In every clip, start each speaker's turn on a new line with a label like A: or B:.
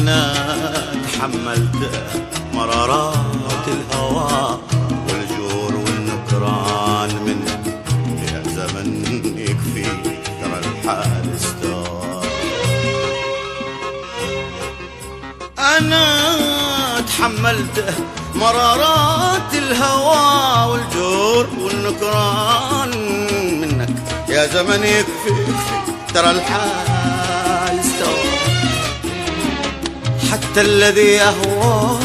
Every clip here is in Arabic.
A: أنا تحملت مرارات الهوى والجور والنكران منك يا زمن يكفي ترى الحال استوى. أنا تحملت مرارات الهوى والجور والنكران منك يا زمن يكفي ترى الحال استوى. حتى الذي يهوى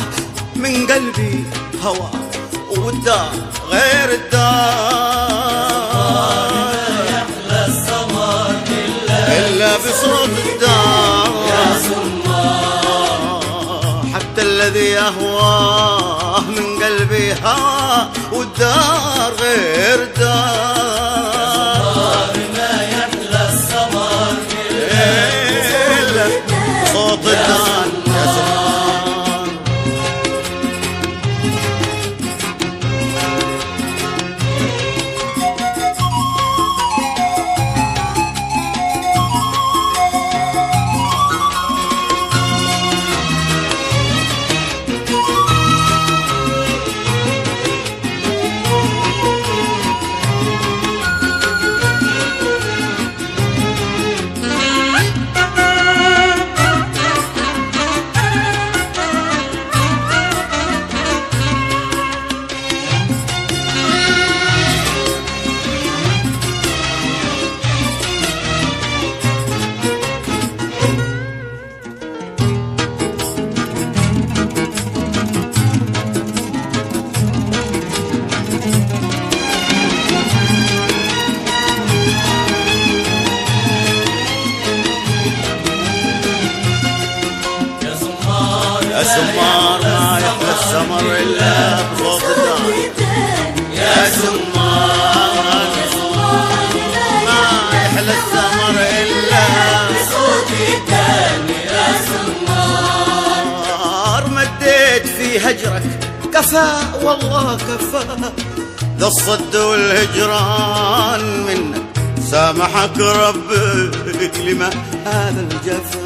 A: من قلبي هوى والدار غير الدار
B: يحلى السمر
A: إلا بصوت الدار يا سمار. حتى الذي يهوى من قلبي هوى والدار غير الدار
B: ما يحلى السمر
A: إلا بصوت الدار يا سمار. يا سمار ما يحلى السمر إلا بصوت الدار يا سمار. ما يحلى السمر إلا
B: بصوت الدم يا سمار.
A: مديت في هجرك كفى والله كفى ذا الصد والهجران منك سامحك ربك لما هذا الجفا.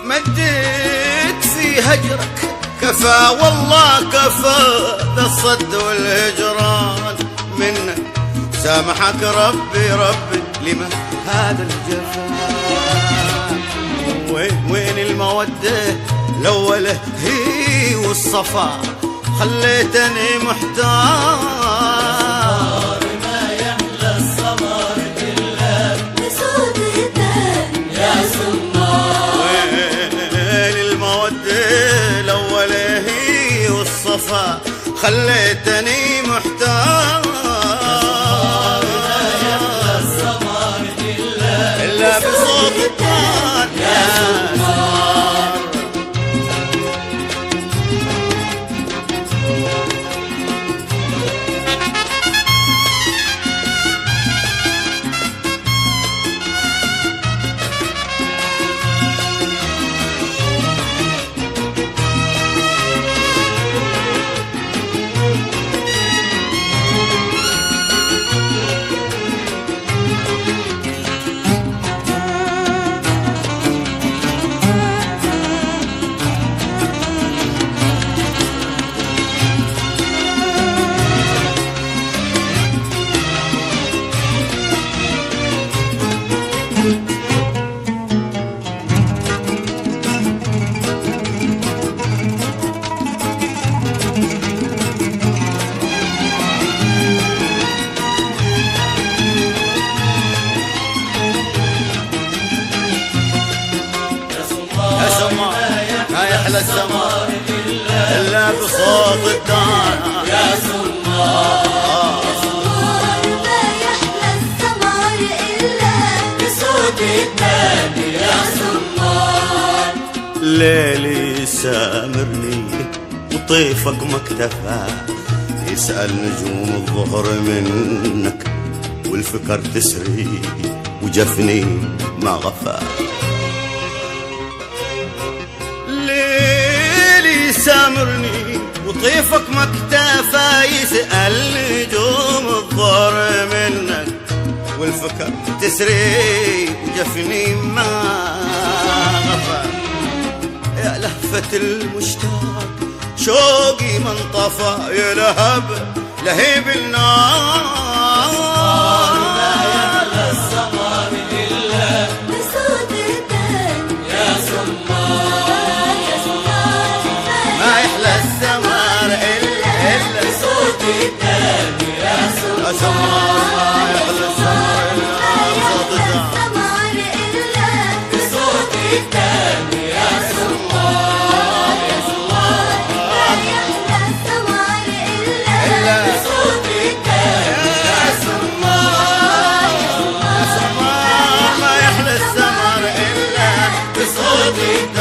A: مديت في هجرك كفى والله كفى ذا الصد والهجران منك سامحك ربي لما هذا الجفا. وين المودة الأولى هي والصفا خليتني محتار.
B: ما يحلى السمر إلا بصوت الدم يا سمار.
A: الأولى هي والصفا خليتني محتار.
B: السمر
A: إلا بصوت الدار يا سمار. ما يحلى السمر إلا بصوت الدار
B: يا سمار.
C: ما يحلى السمر إلا
B: بصوت الدم يا سمار.
A: ليلي سامرني وطيفك مكتفى يسأل نجوم الظهر منك والفكر تسري وجفني ما غفى. ليلي سامرني وطيفك مكتفى يسأل نجوم الظهر منك والفكر تسري وجفني ما لهفة المشتاق شوقي من طفى يلهب لهيب النار
B: ما يحلى السمر إلا
C: بصوت الدم
B: يا سمار
C: يا سمار
A: ما يحلى السمر إلا
B: بصوت الدم يا
A: يا
B: سمار
A: سمر ما يحلى السمر إلا بصوت الدم
C: السمر إلا
B: بصوت الدم يا سمار يا سمار
C: ما يحلى السمر إلا
B: بصوت الدم
A: يا سمار يا سمار ما يحلى السمر إلا
B: بصوت الدم